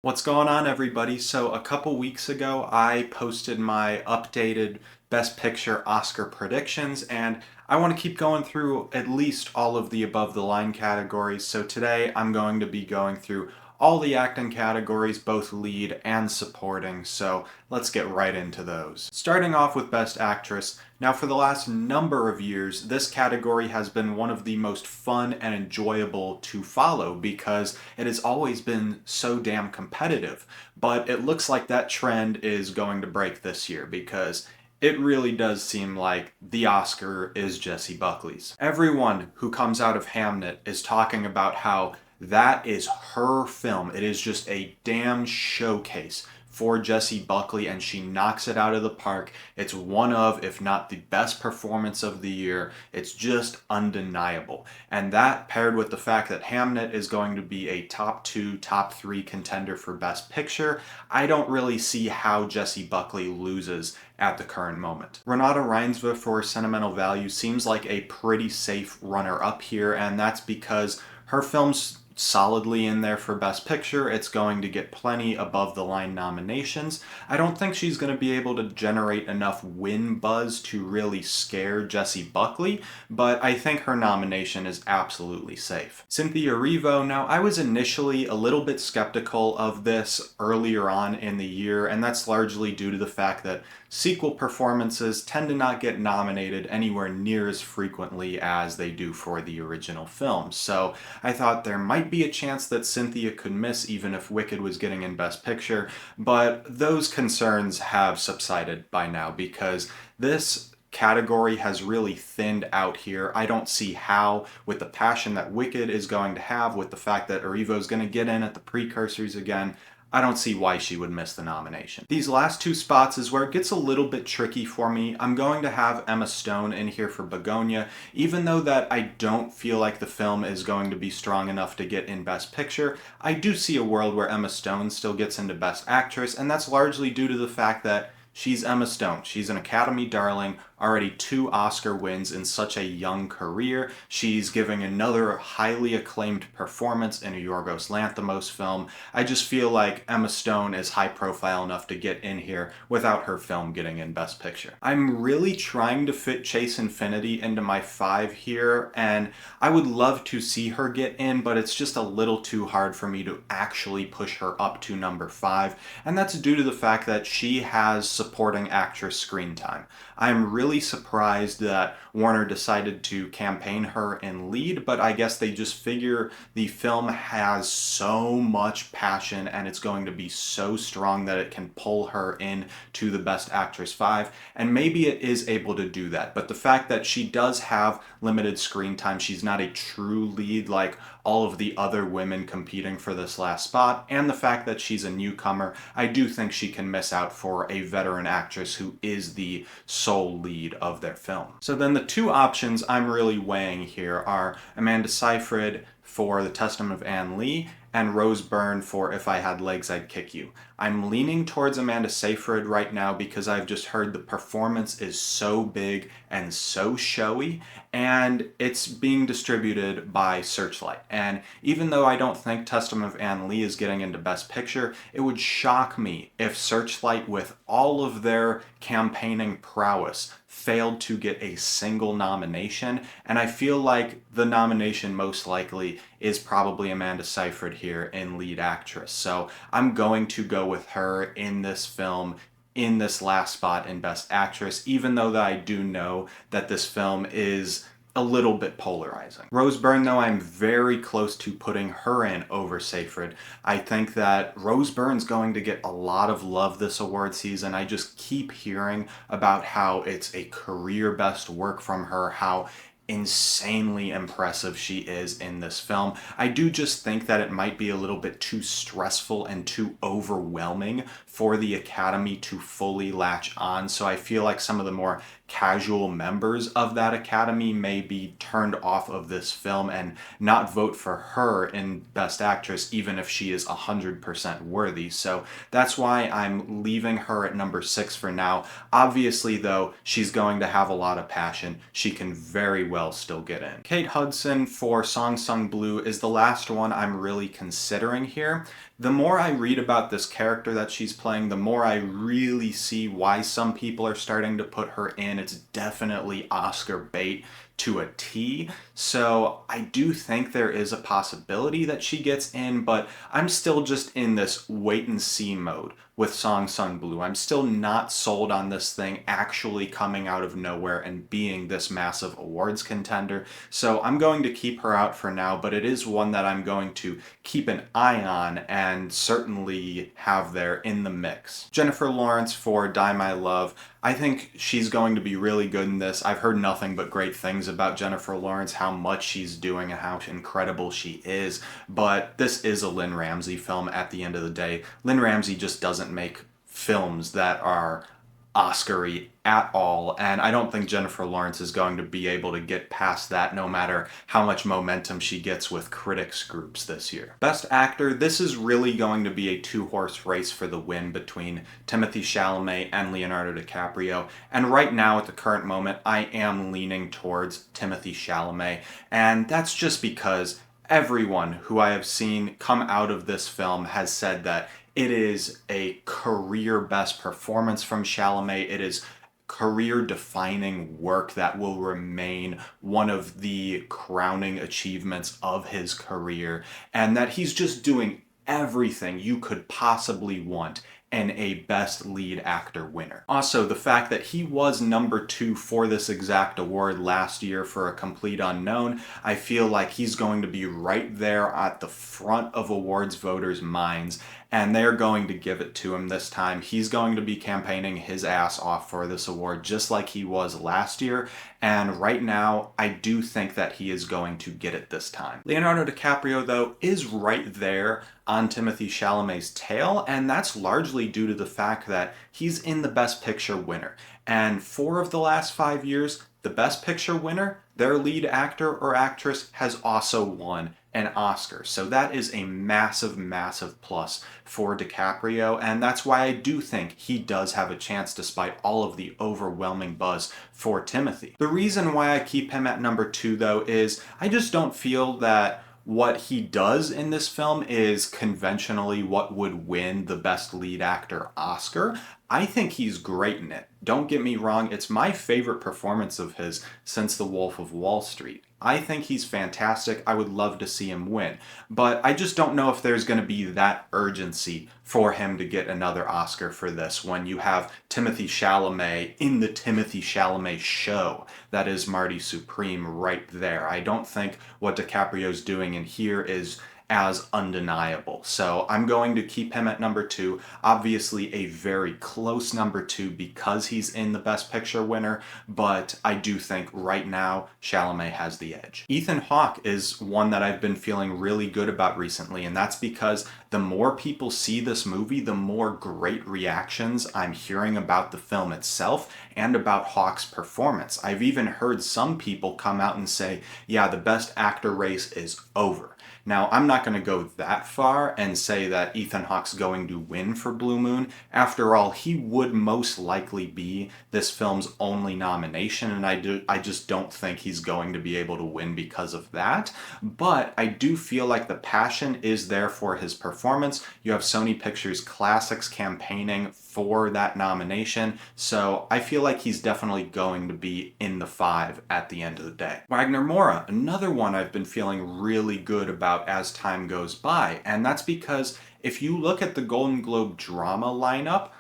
What's going on, everybody? So, a couple weeks ago, I posted my updated Best Picture Oscar predictions, and I want to keep going through at least all of the above the line categories. So, today I'm going to be going through all the acting categories, both lead and supporting. So, let's get right into those. Starting off with Best Actress. Now, for the last number of years, this category has been one of the most fun and enjoyable to follow because it has always been so damn competitive. But it looks like that trend is going to break this year because it really does seem like the Oscar is Jessie Buckley's. Everyone who comes out of Hamnet is talking about how that is her film. It is just a damn showcase for Jessie Buckley, and she knocks it out of the park. It's one of, if not the best performance of the year. It's just undeniable. And that paired with the fact that Hamnet is going to be a top two, top three contender for Best Picture, I don't really see how Jessie Buckley loses at the current moment. Renata Reinsve for Sentimental Value seems like a pretty safe runner-up here, and that's because her film's solidly in there for Best Picture. It's going to get plenty above the line nominations. I don't think she's going to be able to generate enough win buzz to really scare Jessie Buckley, but I think her nomination is absolutely safe. Cynthia Erivo, now I was initially a little bit skeptical of this earlier on in the year, and that's largely due to the fact that sequel performances tend to not get nominated anywhere near as frequently as they do for the original film. So I thought there might be a chance that Cynthia could miss even if Wicked was getting in Best Picture, but those concerns have subsided by now because this category has really thinned out here. I don't see how, with the passion that Wicked is going to have, with the fact that Erivo is going to get in at the precursors again, I don't see why she would miss the nomination. These last two spots is where it gets a little bit tricky for me. I'm going to have Emma Stone in here for Begonia, even though that I don't feel like the film is going to be strong enough to get in Best Picture. I do see a world where Emma Stone still gets into Best Actress, and that's largely due to the fact that she's Emma Stone. She's an Academy darling, already 2 Oscar wins in such a young career. She's giving another highly acclaimed performance in a Yorgos Lanthimos film. I just feel like Emma Stone is high profile enough to get in here without her film getting in Best Picture. I'm really trying to fit Chase Infinity into my 5 here, and I would love to see her get in, but it's just a little too hard for me to actually push her up to number 5, and that's due to the fact that she has supporting actress screen time. I'm really surprised that Warner decided to campaign her in lead, but I guess they just figure the film has so much passion and it's going to be so strong that it can pull her in to the Best Actress 5, and maybe it is able to do that. But the fact that she does have limited screen time, she's not a true lead like all of the other women competing for this last spot, and the fact that she's a newcomer, I do think she can miss out for a veteran actress who is the sole lead of their film. So then the two options I'm really weighing here are Amanda Seyfried for The Testament of Anne Lee and Rose Byrne for If I Had Legs I'd Kick You. I'm leaning towards Amanda Seyfried right now because I've just heard the performance is so big and so showy, and it's being distributed by Searchlight. And even though I don't think Testament of Anne Lee is getting into Best Picture, it would shock me if Searchlight, with all of their campaigning prowess, failed to get a single nomination, and I feel like the nomination most likely is probably Amanda Seyfried here in lead actress. So I'm going to go with her in this film in this last spot in Best Actress, even though that I do know that this film is a little bit polarizing. Rose Byrne, though, I'm very close to putting her in over Seyfried. I think that Rose Byrne's going to get a lot of love this award season. I just keep hearing about how it's a career best work from her, how insanely impressive she is in this film. I do just think that it might be a little bit too stressful and too overwhelming for the Academy to fully latch on, so I feel like some of the more casual members of that Academy may be turned off of this film and not vote for her in Best Actress even if she is 100% worthy. So that's why I'm leaving her at number 6 for now. Obviously, though, she's going to have a lot of passion. She can very well still get in. Kate Hudson for Song Sung Blue is the last one I'm really considering here. the more I read about this character that she's playing, the more I really see why some people are starting to put her in. It's definitely Oscar bait to a T. So I do think there is a possibility that she gets in, but I'm still just in this wait and see mode with Song Sung Blue. I'm still not sold on this thing actually coming out of nowhere and being this massive awards contender. So I'm going to keep her out for now, but it is one that I'm going to keep an eye on and certainly have there in the mix. Jennifer Lawrence for Die My Love. I think she's going to be really good in this. I've heard nothing but great things about Jennifer Lawrence, how much she's doing and how incredible she is, but this is a Lynn Ramsay film at the end of the day. Lynn Ramsay just doesn't make films that are Oscar-y at all, and I don't think Jennifer Lawrence is going to be able to get past that no matter how much momentum she gets with critics groups this year. Best Actor, this is really going to be a two-horse race for the win between Timothée Chalamet and Leonardo DiCaprio, and right now at the current moment I am leaning towards Timothée Chalamet, and that's just because everyone who I have seen come out of this film has said that it is a career best performance from Chalamet. It is career defining work that will remain one of the crowning achievements of his career, and that he's just doing everything you could possibly want and a Best Lead Actor winner. Also, the fact that he was number 2 for this exact award last year for A Complete Unknown, I feel like he's going to be right there at the front of awards voters' minds, and they're going to give it to him this time. He's going to be campaigning his ass off for this award just like he was last year, and right now I do think that he is going to get it this time. Leonardo DiCaprio, though, is right there on Timothée Chalamet's tail, and that's largely due to the fact that he's in the Best Picture winner. And 4 of the last 5 years, the Best Picture winner, their lead actor or actress, has also won an Oscar. So that is a massive, massive plus for DiCaprio, and that's why I do think he does have a chance despite all of the overwhelming buzz for Timothy. The reason why I keep him at number 2, though, is I just don't feel that what he does in this film is conventionally what would win the Best Lead Actor Oscar. I think he's great in it. Don't get me wrong, it's my favorite performance of his since The Wolf of Wall Street. I think he's fantastic. I would love to see him win. But I just don't know if there's going to be that urgency for him to get another Oscar for this when you have Timothée Chalamet in the Timothée Chalamet show. That is Marty Supreme right there. I don't think what DiCaprio's doing in here is as undeniable. So I'm going to keep him at number 2. Obviously a very close number 2 because he's in the Best Picture winner, but I do think right now Chalamet has the edge. Ethan Hawke is one that I've been feeling really good about recently, and that's because the more people see this movie, the more great reactions I'm hearing about the film itself and about Hawke's performance. I've even heard some people come out and say, yeah, the Best Actor race is over. Now, I'm not going to go that far and say that Ethan Hawke's going to win for Blue Moon. After all, he would most likely be this film's only nomination, and I just don't think he's going to be able to win because of that. But I do feel like the passion is there for his performance. You have Sony Pictures Classics campaigning for that nomination, so I feel like he's definitely going to be in the 5 at the end of the day. Wagner Moura, another one I've been feeling really good about as time goes by, and that's because if you look at the Golden Globe drama lineup,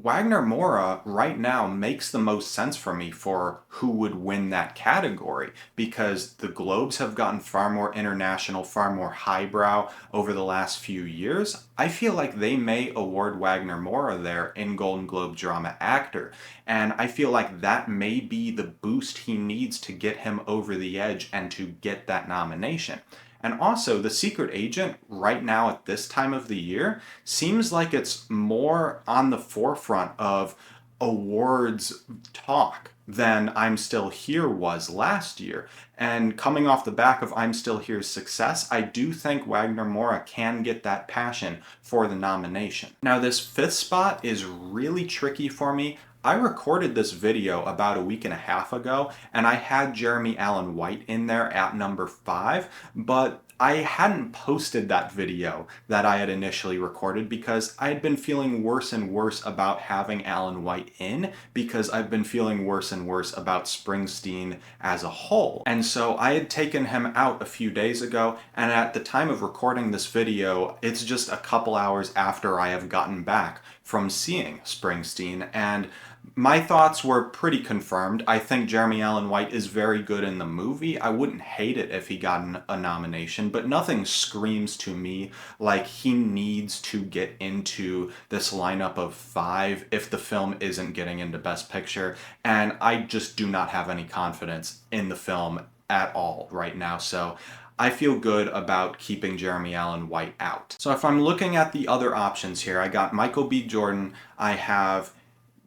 Wagner Moura right now makes the most sense for me for who would win that category, because the Globes have gotten far more international, far more highbrow over the last few years. I feel like they may award Wagner Moura there in Golden Globe Drama Actor, and I feel like that may be the boost he needs to get him over the edge and to get that nomination. And also, The Secret Agent, right now at this time of the year, seems like it's more on the forefront of awards talk than I'm Still Here was last year. And coming off the back of I'm Still Here's success, I do think Wagner Moura can get that passion for the nomination. Now, this 5th spot is really tricky for me. I recorded this video about a week and a half ago, and I had Jeremy Allen White in there at number 5, but I hadn't posted that video that I had initially recorded because I had been feeling worse and worse about having Alan White in, because I've been feeling worse and worse about Springsteen as a whole. And so I had taken him out a few days ago, and at the time of recording this video, it's just a couple hours after I have gotten back from seeing Springsteen, and my thoughts were pretty confirmed. I think Jeremy Allen White is very good in the movie. I wouldn't hate it if he got a nomination, but nothing screams to me like he needs to get into this lineup of 5 if the film isn't getting into Best Picture, and I just do not have any confidence in the film at all right now, so I feel good about keeping Jeremy Allen White out. So if I'm looking at the other options here, I got Michael B. Jordan, I have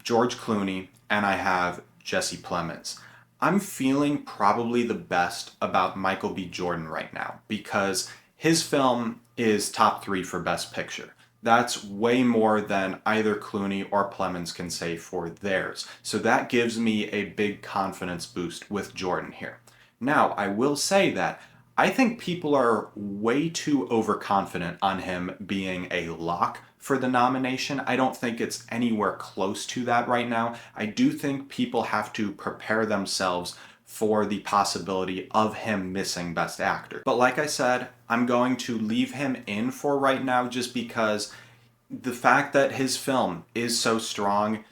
George Clooney, and I have Jesse Plemons. I'm feeling probably the best about Michael B. Jordan right now because his film is top 3 for Best Picture. That's way more than either Clooney or Plemons can say for theirs. So that gives me a big confidence boost with Jordan here. Now, I will say that I think people are way too overconfident on him being a lock for the nomination. I don't think it's anywhere close to that right now. I do think people have to prepare themselves for the possibility of him missing Best Actor. But like I said, I'm going to leave him in for right now just because the fact that his film is so strong,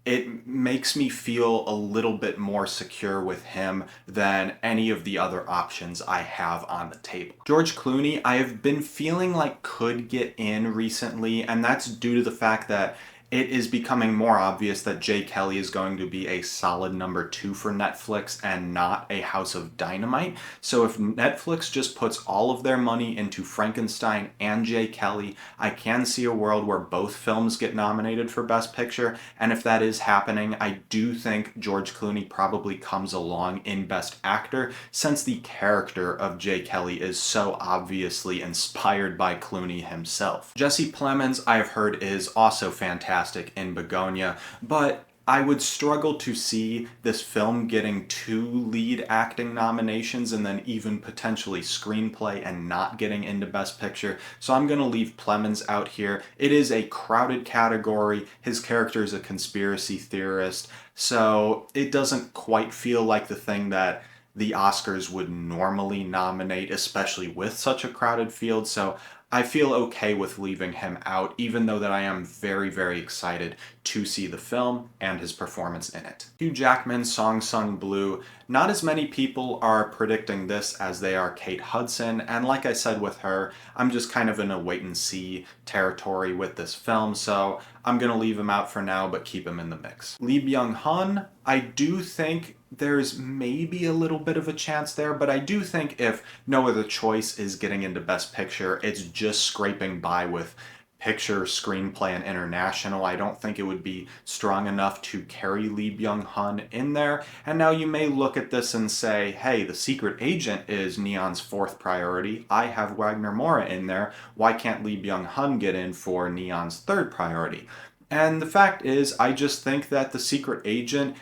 it makes me feel a little bit more secure with him than any of the other options I have on the table. George Clooney, I have been feeling like could get in recently, and that's due to the fact that it is becoming more obvious that Jay Kelly is going to be a solid number 2 for Netflix and not a House of Dynamite. So if Netflix just puts all of their money into Frankenstein and Jay Kelly, I can see a world where both films get nominated for Best Picture. And if that is happening, I do think George Clooney probably comes along in Best Actor, since the character of Jay Kelly is so obviously inspired by Clooney himself. Jesse Plemons, I've heard, is also fantastic in Begonia, but I would struggle to see this film getting 2 lead acting nominations and then even potentially screenplay and not getting into Best Picture. So I'm going to leave Plemons out here. It is a crowded category. His character is a conspiracy theorist, so it doesn't quite feel like the thing that the Oscars would normally nominate, especially with such a crowded field. So I feel okay with leaving him out, even though that I am very, very excited to see the film and his performance in it. Hugh Jackman's Song Sung Blue. Not as many people are predicting this as they are Kate Hudson, and like I said with her, I'm just kind of in a wait and see territory with this film, so I'm gonna leave him out for now, but keep him in the mix. Lee Byung-hun, I do think there's maybe a little bit of a chance there, but I do think if No Other Choice is getting into Best Picture, it's just scraping by with picture, screenplay, and international. I don't think it would be strong enough to carry Lee Byung-hun in there. And now you may look at this and say, hey, The Secret Agent is Neon's 4th priority. I have Wagner Moura in there. Why can't Lee Byung-hun get in for Neon's 3rd priority? And the fact is, I just think that The Secret Agent,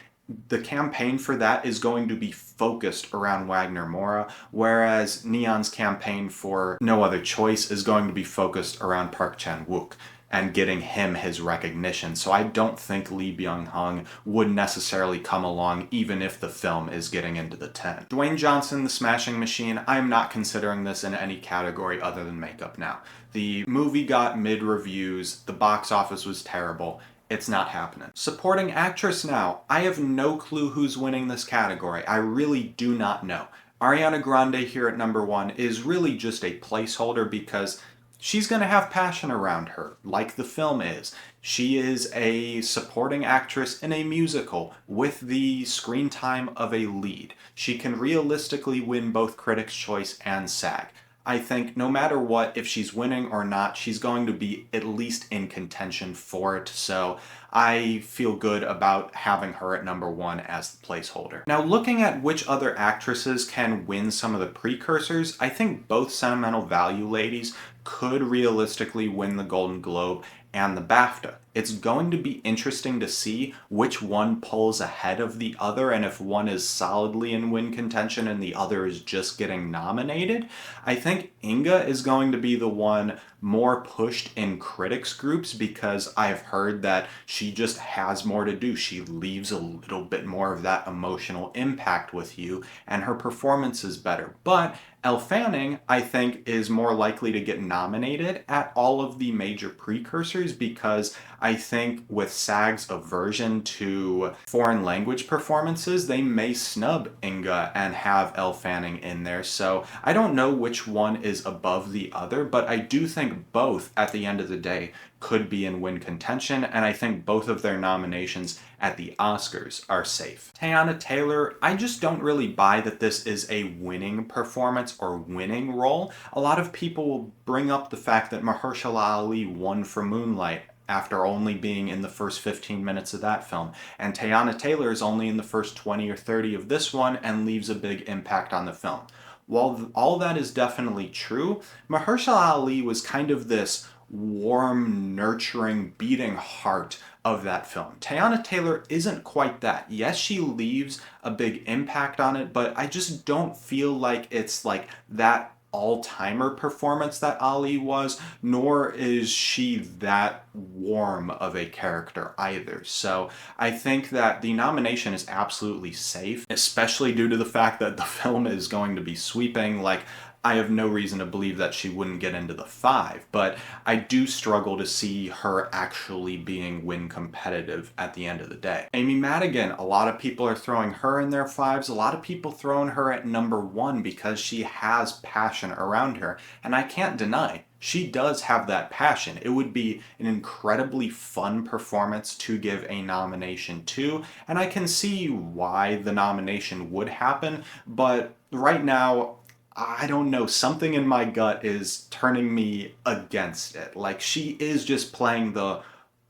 the campaign for that is going to be focused around Wagner Moura, whereas Neon's campaign for No Other Choice is going to be focused around Park Chan-wook and getting him his recognition. So I don't think Lee Byung-hun would necessarily come along even if the film is getting into the 10. Dwayne Johnson, The Smashing Machine, I'm not considering this in any category other than makeup now. The movie got mid-reviews, the box office was terrible. It's not happening. Supporting actress now. I have no clue who's winning this category. I really do not know. Ariana Grande here at number 1 is really just a placeholder because she's going to have passion around her, like the film is. She is a supporting actress in a musical with the screen time of a lead. She can realistically win both Critics' Choice and SAG. I think no matter what, if she's winning or not, she's going to be at least in contention for it. So I feel good about having her at number 1 as the placeholder. Now, looking at which other actresses can win some of the precursors, I think both Sentimental Value ladies could realistically win the Golden Globe and the BAFTA. it's going to be interesting to see which one pulls ahead of the other, and if one is solidly in win contention and the other is just getting nominated. I think Inga is going to be the one more pushed in critics groups because I've heard that she just has more to do. She leaves a little bit more of that emotional impact with you, and her performance is better. But Elle Fanning, I think, is more likely to get nominated at all of the major precursors because I think with SAG's aversion to foreign language performances, they may snub Inga and have Elle Fanning in there. So I don't know which one is above the other, but I do think both at the end of the day could be in win contention, and I think both of their nominations at the Oscars are safe. Teyana Taylor, I just don't really buy that this is a winning performance or winning role. A lot of people will bring up the fact that Mahershala Ali won for Moonlight after only being in the first 15 minutes of that film. And Teyana Taylor is only in the first 20 or 30 of this one and leaves a big impact on the film. While all that is definitely true, Mahershala Ali was kind of this warm, nurturing, beating heart of that film. Teyana Taylor isn't quite that. Yes, she leaves a big impact on it, but I just don't feel like it's like that all-timer performance that Ali was, nor is she that warm of a character either. So I think that the nomination is absolutely safe, especially due to the fact that the film is going to be sweeping. Like, I have no reason to believe that she wouldn't get into the 5, but I do struggle to see her actually being win competitive at the end of the day. Amy Madigan, a lot of people are throwing her in their 5s, a lot of people throwing her at number 1 because she has passion around her, and I can't deny she does have that passion. It would be an incredibly fun performance to give a nomination to, and I can see why the nomination would happen, but right now, I don't know, something in my gut is turning me against it. Like, she is just playing the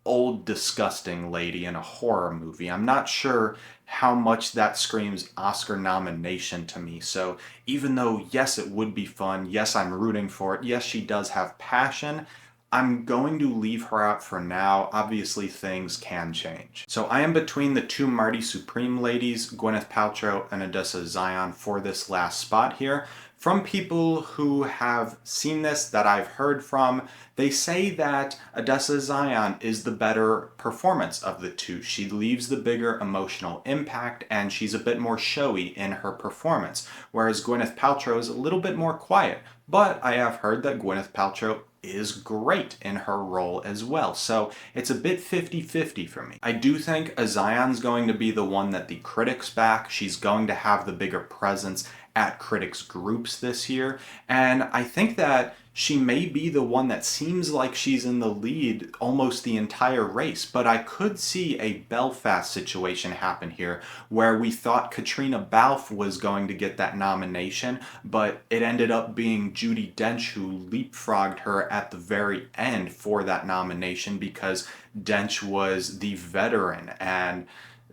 old disgusting lady in a horror movie. I'm not sure how much that screams Oscar nomination to me. So even though, yes, it would be fun, yes, I'm rooting for it, yes, she does have passion, I'm going to leave her out for now. Obviously, things can change. So I am between the two Marty Supreme ladies, Gwyneth Paltrow and Odessa Zion, for this last spot here. From people who have seen this, that I've heard from, they say that Odessa Zion is the better performance of the two. She leaves the bigger emotional impact and she's a bit more showy in her performance, whereas Gwyneth Paltrow is a little bit more quiet. But I have heard that Gwyneth Paltrow is great in her role as well. So it's a bit 50-50 for me. I do think Zion's going to be the one that the critics back. She's going to have the bigger presence at critics groups this year. And I think that she may be the one that seems like she's in the lead almost the entire race, but I could see a Belfast situation happen here where we thought Katrina Balfe was going to get that nomination, but it ended up being Judi Dench who leapfrogged her at the very end for that nomination because Dench was the veteran, and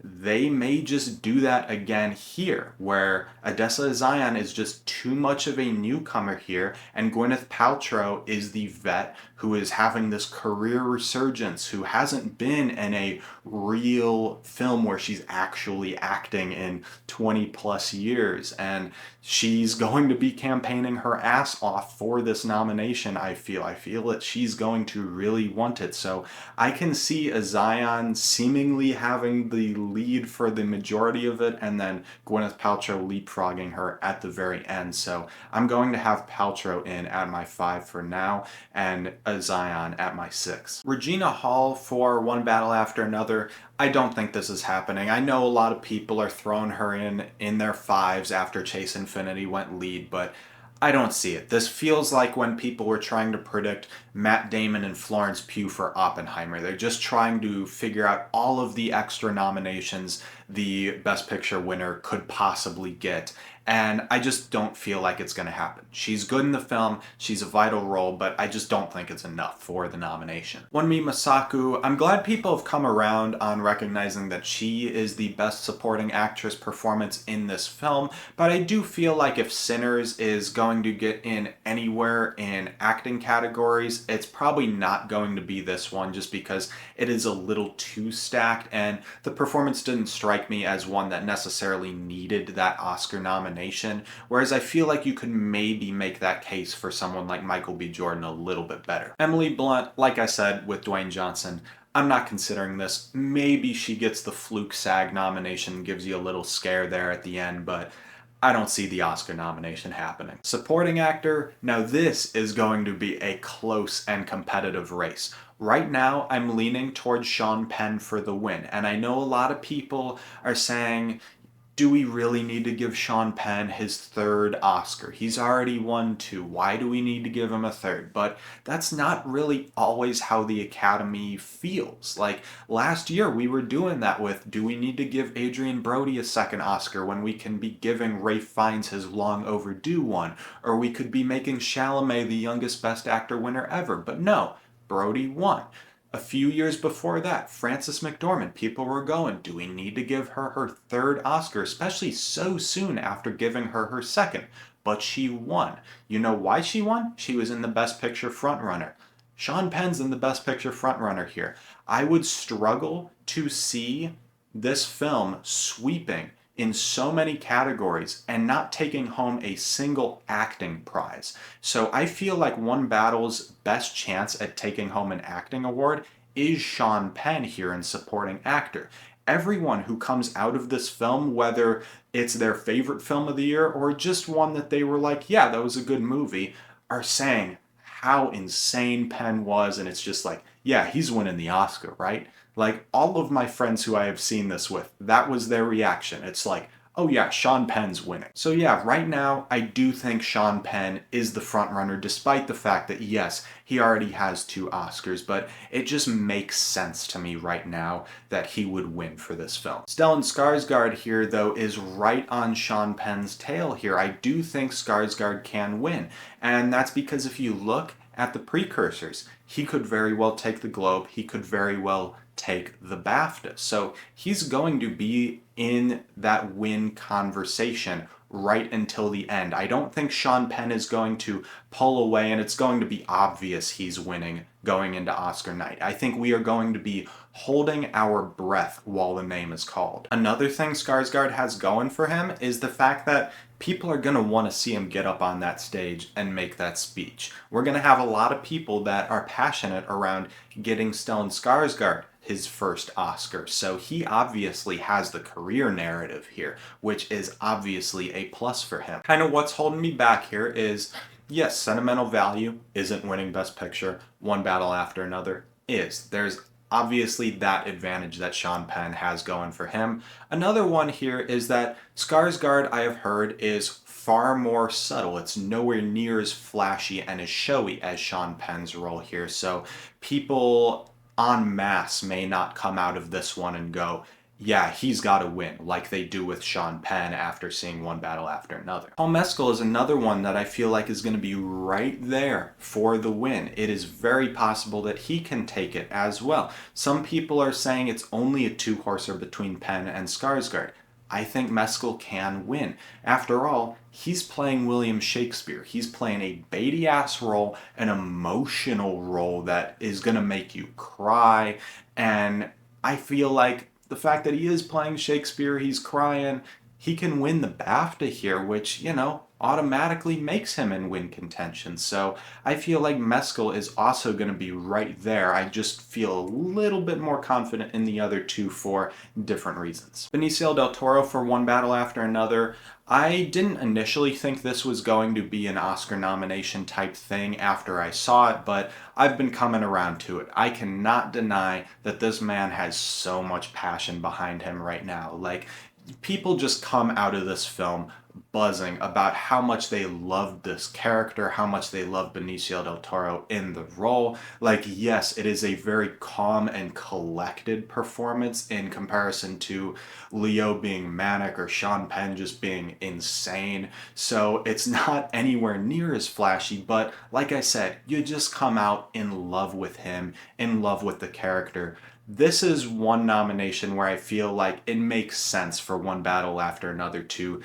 they may just do that again here, where Odessa Zion is just too much of a newcomer here, and Gwyneth Paltrow is the vet who is having this career resurgence, who hasn't been in a real film where she's actually acting in 20 plus years, and she's going to be campaigning her ass off for this nomination. I feel that she's going to really want it, so I can see a Zion seemingly having the lead for the majority of it, and then Gwyneth Paltrow leapfrogging her at the very end. So I'm going to have Paltrow in at my 5 for now, and a Zion at my 6. Regina Hall for One Battle After Another. I don't think this is happening. I know a lot of people are throwing her in their 5s after Chase Infinity went lead, but I don't see it. This feels like when people were trying to predict Matt Damon and Florence Pugh for Oppenheimer. They're just trying to figure out all of the extra nominations the Best Picture winner could possibly get. And I just don't feel like it's going to happen. She's good in the film, she's a vital role, but I just don't think it's enough for the nomination. Wunmi Mosaku, I'm glad people have come around on recognizing that she is the best supporting actress performance in this film, but I do feel like if Sinners is going to get in anywhere in acting categories, it's probably not going to be this one just because it is a little too stacked, and the performance didn't strike me as one that necessarily needed that Oscar nomination. Whereas I feel like you could maybe make that case for someone like Michael B. Jordan a little bit better. Emily Blunt, like I said with Dwayne Johnson, I'm not considering this. Maybe she gets the fluke SAG nomination, gives you a little scare there at the end, but I don't see the Oscar nomination happening. Supporting actor, now this is going to be a close and competitive race. Right now, I'm leaning towards Sean Penn for the win, and I know a lot of people are saying, do we really need to give Sean Penn his third Oscar? He's already won two. Why do we need to give him a third? But that's not really always how the Academy feels. Like last year, we were doing that with, do we need to give Adrien Brody a second Oscar when we can be giving Ralph Fiennes his long overdue one? Or we could be making Chalamet the youngest Best Actor winner ever. But no, Brody won. A few years before that, Frances McDormand, people were going, do we need to give her her third Oscar, especially so soon after giving her her second? But she won. You know why she won? She was in the Best Picture frontrunner. Sean Penn's in the Best Picture frontrunner here. I would struggle to see this film sweeping in so many categories and not taking home a single acting prize. So I feel like One Battle's best chance at taking home an acting award is Sean Penn here in supporting actor. Everyone who comes out of this film, whether it's their favorite film of the year or just one that they were like, yeah, that was a good movie, are saying how insane Penn was, and it's just like, yeah, he's winning the Oscar, right? Like, all of my friends who I have seen this with, that was their reaction. It's like, oh yeah, Sean Penn's winning. So yeah, right now, I do think Sean Penn is the frontrunner, despite the fact that, yes, he already has two Oscars, but it just makes sense to me right now that he would win for this film. Stellan Skarsgård here, though, is right on Sean Penn's tail here. I do think Skarsgård can win, and that's because if you look at the precursors, he could very well take the Globe, he could very well take the BAFTA. So he's going to be in that win conversation right until the end. I don't think Sean Penn is going to pull away and it's going to be obvious he's winning going into Oscar night. I think we are going to be holding our breath while the name is called. Another thing Skarsgård has going for him is the fact that people are going to want to see him get up on that stage and make that speech. We're going to have a lot of people that are passionate around getting Stellan Skarsgård his first Oscar. So he obviously has the career narrative here, which is obviously a plus for him. Kind of what's holding me back here is, yes, Sentimental Value isn't winning Best Picture. One Battle After Another is. There's obviously that advantage that Sean Penn has going for him. Another one here is that Skarsgård, I have heard, is far more subtle. It's nowhere near as flashy and as showy as Sean Penn's role here. So people en masse may not come out of this one and go, yeah, he's got to win, like they do with Sean Penn after seeing One Battle After Another. Paul Mescal is another one that I feel like is going to be right there for the win. It is very possible that he can take it as well. Some people are saying it's only a two-horser between Penn and Skarsgård. I think Mescal can win. After all, he's playing William Shakespeare. He's playing a baity-ass role, an emotional role that is going to make you cry, and I feel like the fact that he is playing Shakespeare, he's crying, he can win the BAFTA here, which, you know, automatically makes him in win contention. So I feel like Mescal is also going to be right there. I just feel a little bit more confident in the other two for different reasons. Benicio del Toro for One Battle After Another. I didn't initially think this was going to be an Oscar nomination type thing after I saw it, but I've been coming around to it. I cannot deny that this man has so much passion behind him right now. Like, people just come out of this film buzzing about how much they loved this character, how much they loved Benicio del Toro in the role. Like, yes, it is a very calm and collected performance in comparison to Leo being manic or Sean Penn just being insane. So it's not anywhere near as flashy, but like I said, you just come out in love with him, in love with the character. This is one nomination where I feel like it makes sense for One Battle After Another to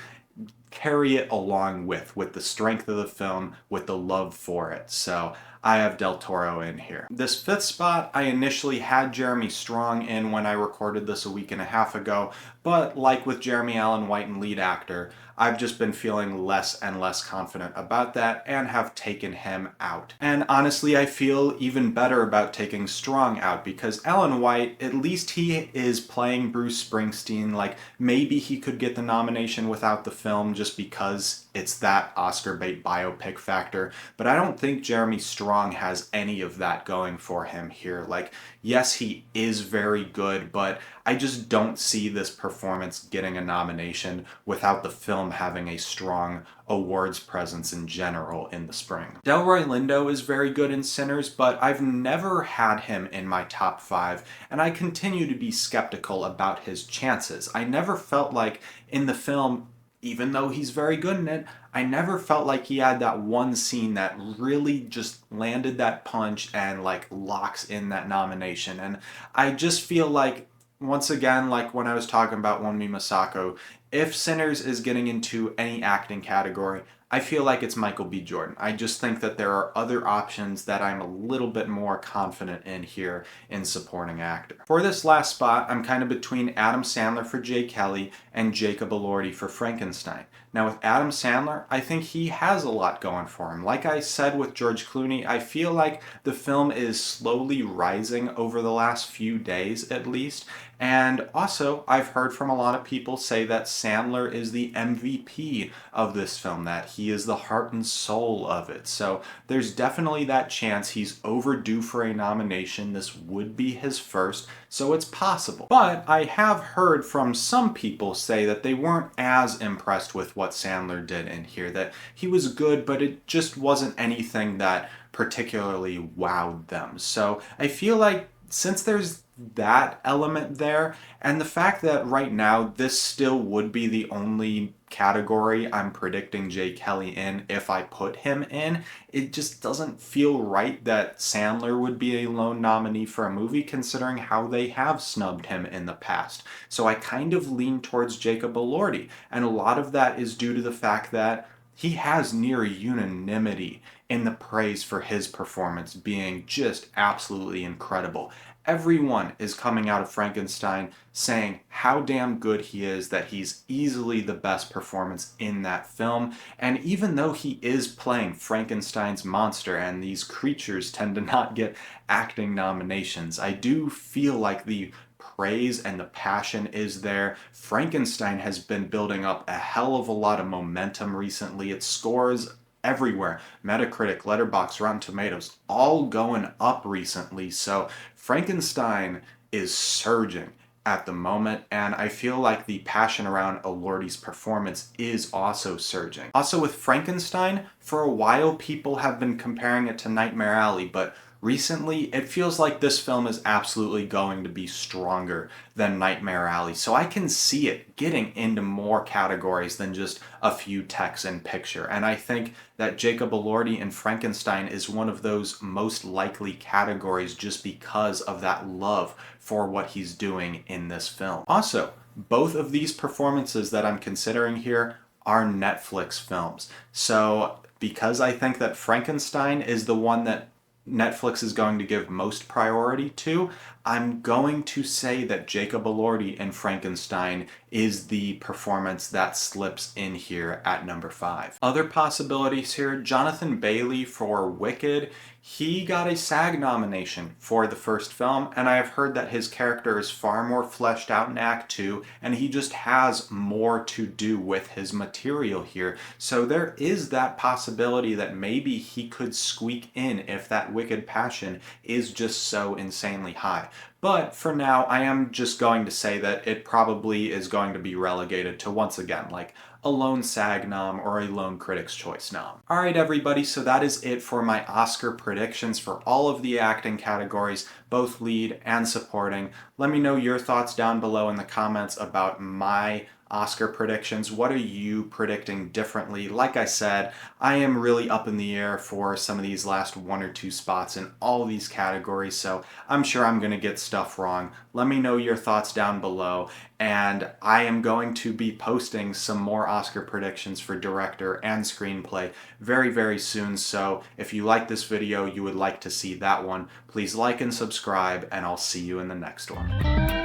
carry it along with the strength of the film, with the love for it. So I have Del Toro in here. This fifth spot, I initially had Jeremy Strong in when I recorded this a week and a half ago, but like with Jeremy Allen White in lead actor, I've just been feeling less and less confident about that and have taken him out. And honestly, I feel even better about taking Strong out because Allen White, at least he is playing Bruce Springsteen. Like, maybe he could get the nomination without the film just because it's that Oscar bait biopic factor. But I don't think Jeremy Strong has any of that going for him here. Like, yes, he is very good, but I just don't see this performance getting a nomination without the film having a strong awards presence in general in the spring. Delroy Lindo is very good in Sinners, but I've never had him in my top 5, and I continue to be skeptical about his chances. I never felt like in the film, even though he's very good in it, I never felt like he had that one scene that really just landed that punch and like locks in that nomination. And I just feel like, once again, like when I was talking about Wunmi Masako, if Sinners is getting into any acting category, I feel like it's Michael B. Jordan. I just think that there are other options that I'm a little bit more confident in here in supporting actor. For this last spot, I'm kind of between Adam Sandler for Jay Kelly and Jacob Elordi for Frankenstein. Now with Adam Sandler, I think he has a lot going for him. Like I said with George Clooney, I feel like the film is slowly rising over the last few days at least. And also, I've heard from a lot of people say that Sandler is the MVP of this film, that he is the heart and soul of it. So there's definitely that chance he's overdue for a nomination. This would be his first, so it's possible. But I have heard from some people say that they weren't as impressed with what Sandler did in here, that he was good, but it just wasn't anything that particularly wowed them. So I feel like since there's that element there, and the fact that right now this still would be the only category I'm predicting Jay Kelly in if I put him in, it just doesn't feel right that Sandler would be a lone nominee for a movie considering how they have snubbed him in the past. So I kind of lean towards Jacob Elordi, and a lot of that is due to the fact that he has near unanimity in the praise for his performance being just absolutely incredible. Everyone is coming out of Frankenstein saying how damn good he is, that he's easily the best performance in that film. And even though he is playing Frankenstein's monster and these creatures tend to not get acting nominations, I do feel like the praise and the passion is there. Frankenstein has been building up a hell of a lot of momentum recently. It scores everywhere. Metacritic, Letterboxd, Rotten Tomatoes, all going up recently. So Frankenstein is surging at the moment, and I feel like the passion around Elordi's performance is also surging. Also with Frankenstein, for a while people have been comparing it to Nightmare Alley, but recently it feels like this film is absolutely going to be stronger than Nightmare Alley. So I can see it getting into more categories than just a few techs in picture. And I think that Jacob Elordi in Frankenstein is one of those most likely categories just because of that love for what he's doing in this film. Also, both of these performances that I'm considering here are Netflix films. So because I think that Frankenstein is the one that Netflix is going to give most priority to, I'm going to say that Jacob Elordi in Frankenstein is the performance that slips in here at number 5. Other possibilities here, Jonathan Bailey for Wicked. He got a SAG nomination for the first film, and I have heard that his character is far more fleshed out in Act 2, and he just has more to do with his material here. So there is that possibility that maybe he could squeak in if that Wicked passion is just so insanely high. But for now, I am just going to say that it probably is going to be relegated to, once again, like a lone SAG nom or a lone Critics' Choice nom. Alright everybody, so that is it for my Oscar predictions for all of the acting categories, both lead and supporting. Let me know your thoughts down below in the comments about my Oscar predictions. What are you predicting differently? Like I said, I am really up in the air for some of these last 1 or 2 spots in all these categories, so I'm sure I'm going to get stuff wrong. Let me know your thoughts down below, and I am going to be posting some more Oscar predictions for director and screenplay very, very soon, so if you like this video, you would like to see that one, please like and subscribe, and I'll see you in the next one.